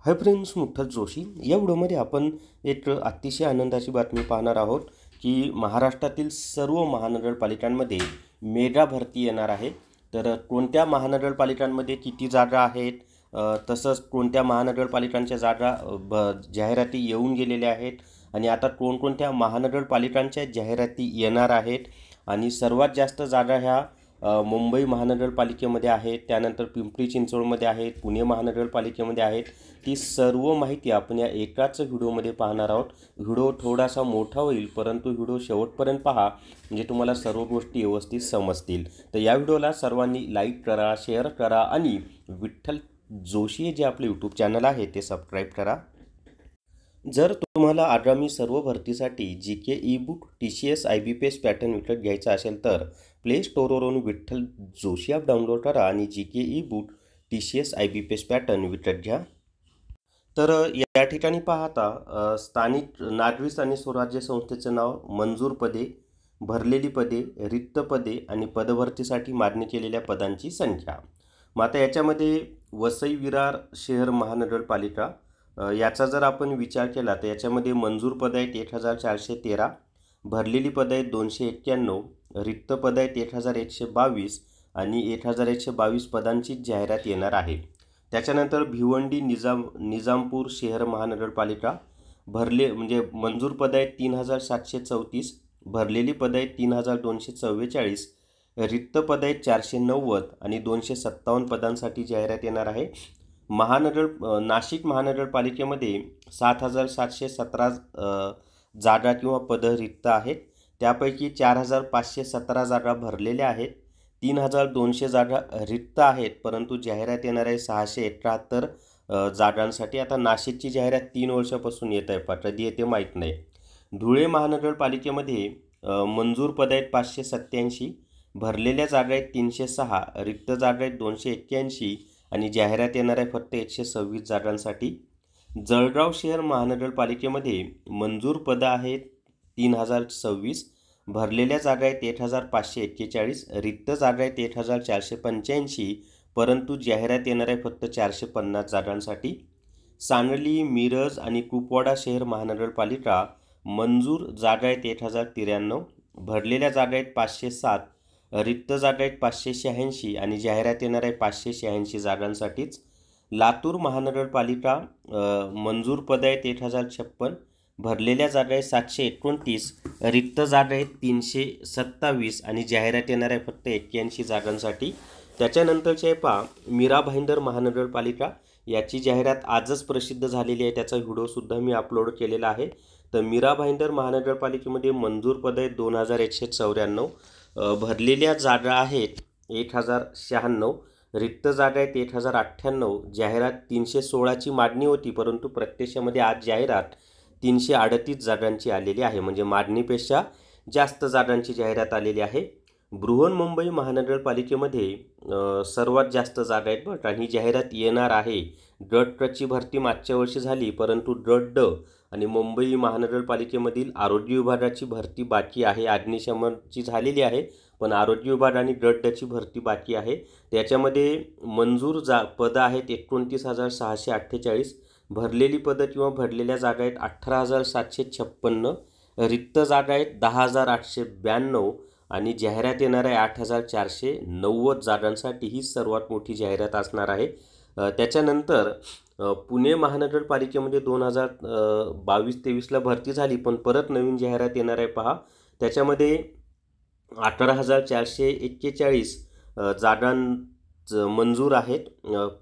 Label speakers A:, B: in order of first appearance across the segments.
A: Hi friends, मुठ्ठल Joshi या व्हिडिओमध्ये आपण एक अतिशय आनंदाची बातमी पाहणार आहोत की महाराष्ट्रातील सर्व महानगरपालिकांमध्ये मेगा भरती येणार आहे। तर कोणत्या महानगरपालिकांमध्ये किती जागा आहेत, तसंच कोणत्या महानगरपालिकांच्या जागा जाहिराती येऊन गेलेल्या आहेत आणि आता कोणकोणत्या महानगरपालिकांच्या जाहिराती येणार आहेत आणि सर्वात जास्त जागा ह्या मुंबई महानगरपालिकेमध्ये आहेत, त्यानंतर पिंपरी चिंचवडमध्ये आहेत, पुणे महानगरपालिकेमध्ये आहेत। ती सर्व माहिती आपण या एकाच व्हिडिओमध्ये पाहणार आहोत। व्हिडिओ थोडासा मोठा होईल, परंतु व्हिडिओ शेवटपर्यंत पहा म्हणजे तुम्हाला सर्व गोष्टी व्यवस्थित समजतील। तर या व्हिडिओला सर्वांनी लाईक करा, शेअर करा आणि विठ्ठल जोशी जे आपले यूट्यूब चॅनल आहे ते सबस्क्राईब करा। जर तुम्हाला आगामी सर्व भरतीसाठी GK e book TCS IBPS pattern विकत घ्यायचा असेल तर प्ले स्टोअरवरून विठ्ठल जोशी ॲप डाउनलोड करा आणि GK e book TCS IBPS pattern विकत घ्या। तर या ठिकाणी पाहता स्थानिक नागरिक आणि स्वराज्य संस्थेचे नाव, मंजूर पदे, भरलेली पदे, रिक्त पदे आणि पदभरतीसाठी मागणी केलेल्या पदांची संख्या। मग आता याच्यामध्ये वसई विरार शहर महानगरपालिका याचा जर आपण विचार केला तर याच्यामध्ये मंजूर पद आहेत 1413, भरलेली पद आहेत 291, रिक्त पद आहेत 1122 आणि 1122 पदांची जाहिरात येणार आहे। त्याच्यानंतर भिवंडी निजामपूर शहर महानगरपालिका म्हणजे मंजूर पद आहेत 3734, भरलेली पद आहेत 3244, रिक्त पद आहेत 490 आणि 257 पदांसाठी जाहिरात येणार आहे। नाशिक महानगरपालिकेमध्ये 7717 जागा किंवा पद रिक्त आहेत, त्यापैकी 4517 जागा भरलेल्या आहेत, 3200 जागा रिक्त आहेत, परंतु जाहिरात येणार आहे 671 जागांसाठी। आता नाशिकची जाहिरात 3 वर्षापासून येत आहे, कधी येते माहीत नाही। धुळे महानगरपालिकेमध्ये मंजूर पद आहेत 587, भरलेल्या जागा आहेत 306, रिक्त जागा आहेत 281 आणि जाहिरात येणार आहे फक्त 126 जागांसाठी। जळगाव शहर महानगरपालिकेमध्ये मंजूर पदं आहेत 3026, भरलेल्या जागा आहेत 1541, रिक्त जागा आहेत 1485, परंतु जाहिरात येणार आहे फक्त 450 जागांसाठी। सांगली, मिरज आणि कुपवाडा शहर महानगरपालिका मंजूर जागा आहेत 1093, भरलेल्या जागा आहेत 507, रिक्त जागा आहेत 586 आणि जाहिरात येणार आहे 586 जागांसाठीच। लातूर महानगरपालिका मंजूर पद आहेत 1056, भरलेल्या जागा आहेत 729, रिक्त जागा आहेत 327 आणि जाहिरात येणार आहे फक्त 81 जागांसाठी। त्याच्यानंतरचे पहा मीरा भाईंदर महानगरपालिका, याची जाहिरात आजच प्रसिद्ध झालेली आहे, त्याचा व्हिडिओसुद्धा मी अपलोड केलेला आहे। तर मीरा भाईंदर महानगरपालिकेमध्ये मंजूर पद आहेत 2194, भरलेल्या जागा आहेत 1096, रिक्त जागा आहेत 1098, जाहिरात 316ची मागणी होती, परंतु प्रत्यक्षामध्ये आज जाहिरात 338 जागांची आलेली आहे, म्हणजे मागणीपेक्षा जास्त जागांची जाहिरात आलेली आहे। बृहन्मुंबई महानगरपालिकेमध्ये सर्वात जास्त जागा आहेत बरं, आणि ही जाहिरात येणार आहे। गट ची भरती मागच्या वर्षी झाली, परंतु गट ड आणि मुंबई महानगरपालिकेमधील आरोग्य विभागाची भरती बाकी आहे। अग्निशमनची झालेली आहे, पण आरोग्य विभाग आणि गट ड ची भरती बाकी आहे। त्याच्यामध्ये मंजूर पदं आहेत 29648, भरलेली पदं किंवा भरलेल्या जागा आहेत 18756, रिक्त जागा आहेत 10892 आणि जाहिरात येणार आहे 8490 जागांसाठी। ही सर्वात मोठी जाहिरात असणार आहे। त्याच्यानंतर पुणे महानगरपालिकेमध्ये 2022-23ला भरती झाली, पण परत नवीन जाहिरात येणार आहे पहा। त्याच्यामध्ये 18441 जागा मंजूर आहेत,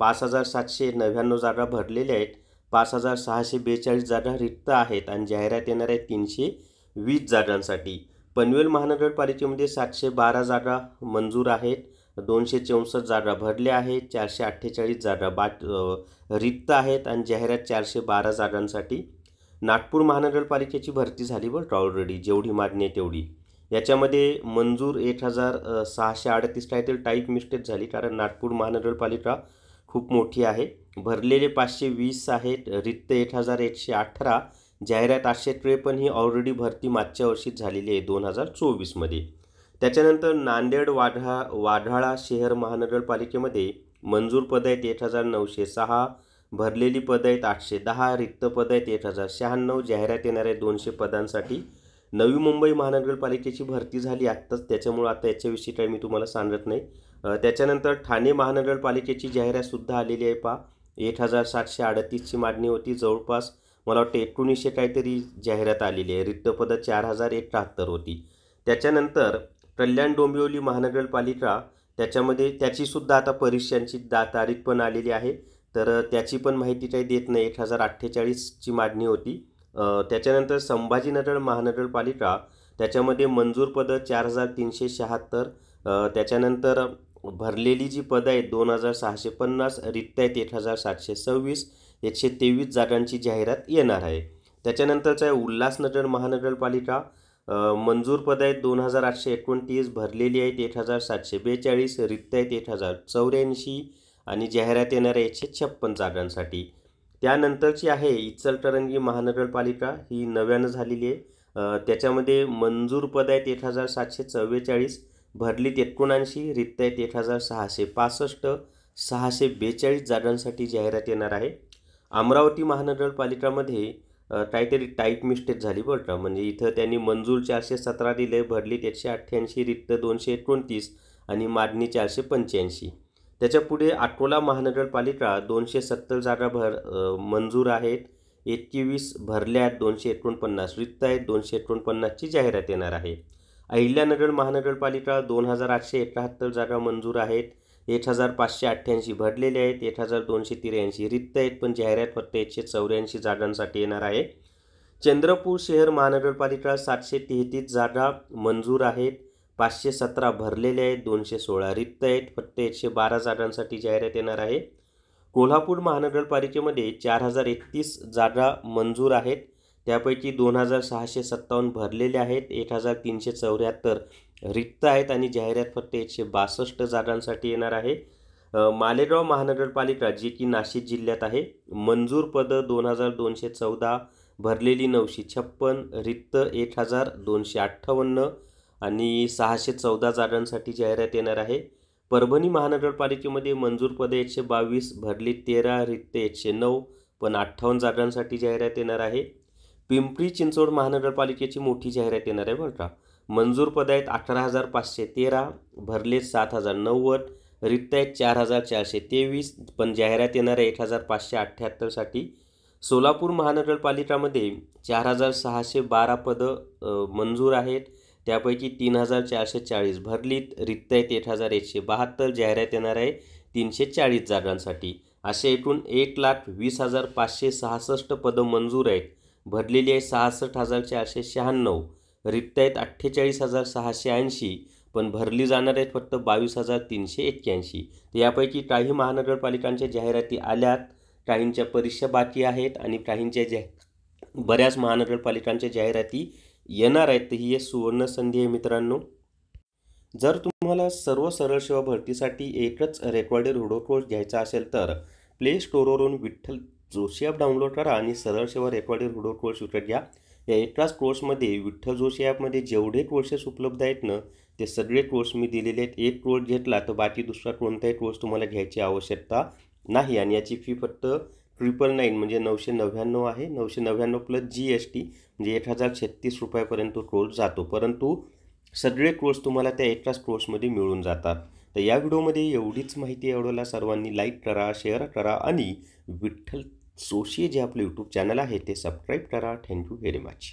A: 5799 जागा भरलेल्या आहेत, 5642 जागा रिक्त आहेत आणि जाहिरात येणार आहे 320 जागांसाठी। पनवेल महानगरपालिकेमध्ये 712 जागा मंजूर आहेत, 264 जागा भरल्या आहेत, 448 जागा रिक्त आहेत आणि जाहिरात 412 जागांसाठी। नागपूर महानगरपालिकेची भरती झाली बरं ऑलरेडी, जेवढी मागणी आहे तेवढी। याच्यामध्ये मंजूर 1638 काहीतरी टाईप मिस्टेक झाली, कारण नागपूर महानगरपालिका खूप मोठी आहे। भरलेले 520 आहेत, रिक्त 1118, जाहिरात 853 ही ऑलरेडी भरती मागच्या वर्षीच झालेली आहे 2024मध्ये। त्याच्यानंतर नांदेड वाढाळा शहर महानगरपालिकेमध्ये मंजूर पद आहेत 1906, भरलेली पदं आहेत 810, रिक्त पदं आहेत 1096, जाहिरात येणार आहे 200 पदांसाठी. नवी मुंबई महानगरपालिकेची भरती झाली आत्ताच, त्याच्यामुळे आता याच्याविषयी काही मी तुम्हाला सांगत नाही. त्याच्यानंतर ठाणे महानगरपालिकेची जाहिरातसुद्धा आलेली आहे. 1738ची मागणी होती. जवळपास मला वाटतं 1900 काहीतरी जाहिरात आलेली आहे. रिक्त पदं 4073 होती. त्याच्यानंतर कल्याण डोंबिवली महानगरपालिका, त्याच्यामध्ये त्याचीसुद्धा आता परीक्षांची तारीख पण आलेली आहे. तर त्याची पण माहिती काही देत नाही. 1048ची मागणी होती. त्याच्यानंतर संभाजीनगर महानगरपालिका, त्याच्यामध्ये मंजूर पदं 4376. त्याच्यानंतर भरलेली जी पदं आहेत 2650, रिक्त आहेत 1726. 123 जागांची जाहिरात येणार आहे. त्याच्यानंतरचं आहे उल्हासनगर महानगरपालिका, मंजूर पदं आहेत 2829, भरलेली आहेत 1742, रिक्त आहेत 1084 आणि जाहिरात येणार आहे 156 जागांसाठी. त्यानंतरची आहे इचलकरंजी महानगरपालिका, ही नव्यानं झालेली आहे. त्याच्यामध्ये मंजूर पदं आहेत 1744, भरलीत 79, रिक्त आहेत 1665, 642 जागांसाठी जाहिरात येणार आहे. अमरावती महानगरपालिकामध्ये काहीतरी टाईप मिस्टेक झाली बरं का, म्हणजे इथं त्यांनी मंजूर 417 दिले, भरलीत 188, रिक्त 229 आणि मागणी 485. त्याच्यापुढे अकोला महानगरपालिका, 270 जागा मंजूर आहेत, 21 भरल्या आहेत, 249 रिक्त आहेत, 249ची जाहिरात येणार आहे. अहिल्यानगर महानगरपालिका, 2871 जागा मंजूर आहेत, 1588 भरलेले आहेत, 1283 रिक्त आहेत, पण जाहिरात फक्त 184 जागांसाठी येणार आहे. चंद्रपूर शहर महानगरपालिका, 733 जागा मंजूर आहेत, 517 भरलेले आहेत, 216 रिक्त आहेत, फक्त 112 जागांसाठी जाहिरात येणार आहे. कोल्हापूर महानगरपालिकेमध्ये 4031 जागा मंजूर आहेत, त्यापैकी 2657 भरलेले आहेत, 1374 रिक्त आहेत आणि जाहिरात फक्त 162 जागांसाठी येणार आहे. मालेगाव महानगरपालिका, जी की नाशिक जिल्ह्यात आहे, मंजूर पदं 2214, भरलेली 956, रिक्त 1258 आणि 614 जागांसाठी जाहिरात येणार आहे. परभणी महानगरपालिकेमध्ये मंजूर पदं 122, भरली 13, रिक्त 109, पण 58 जागांसाठी जाहिरात येणार आहे. पिंपरी चिंचवड महानगरपालिकेची मोठी जाहिरात येणार आहे बरं का. मंजूर पदं आहेत 18513, भरले 7090, रिक्त आहेत 4423, पण जाहिरात येणार आहे 1578साठी. सोलापूर महानगरपालिकामध्ये 4612 पदं मंजूर आहेत, त्यापैकी 3440 भरलीत, रिक्त आहेत 1172, जाहिरात येणार आहे 340 जागांसाठी. असे एकूण 1,20,566 पदं मंजूर आहेत, भरलेली आहे 66,496, रिक्त आहेत 48,680, पण भरली जाणार आहेत फक्त 22,381. तर यापैकी काही महानगरपालिकांच्या जाहिराती आल्यात, काहींच्या परीक्षा बाकी आहेत आणि काहींच्या बऱ्याच महानगरपालिकांच्या जाहिराती येणार आहेत. तर ही एक सुवर्ण संधी आहे मित्रांनो. जर तुम्हाला सर्व सरळ सेवा भरतीसाठी एकच रेकॉर्डेड व्हिडिओ कोर्स घ्यायचा असेल तर प्ले स्टोअरवरून विठ्ठल जोशी ॲप डाउनलोड करा आणि सरळ सेवा रेकॉर्डेड व्हिडिओ कोर्स विकत घ्या. या एकाच कोर्समध्ये विठ्ठल जोशी ॲपमध्ये जेवढे कोर्सेस उपलब्ध आहेत ना, ते सगळे कोर्स मी दिलेले आहेत. एक कोर्स घेतला तर बाकी दुसरा कोणताही कोर्स तुम्हाला घ्यायची आवश्यकता नाही. आणि याची फी फक्त 999 म्हणजे 999 आहे. 999 प्लस GST म्हणजे 1036 रुपयापर्यंत कोर्स जातो. परंतु सगळे कोर्स तुम्हाला त्या एकाच कोर्समध्ये मिळून जातात. तर या व्हिडिओमध्ये एवढीच माहिती. एवढ्याला सर्वांनी लाईक करा, शेअर करा आणि विठ्ठल जोशी जे आपलं यूट्यूब चॅनल आहे ते सबस्क्राईब करा. Thank you very much.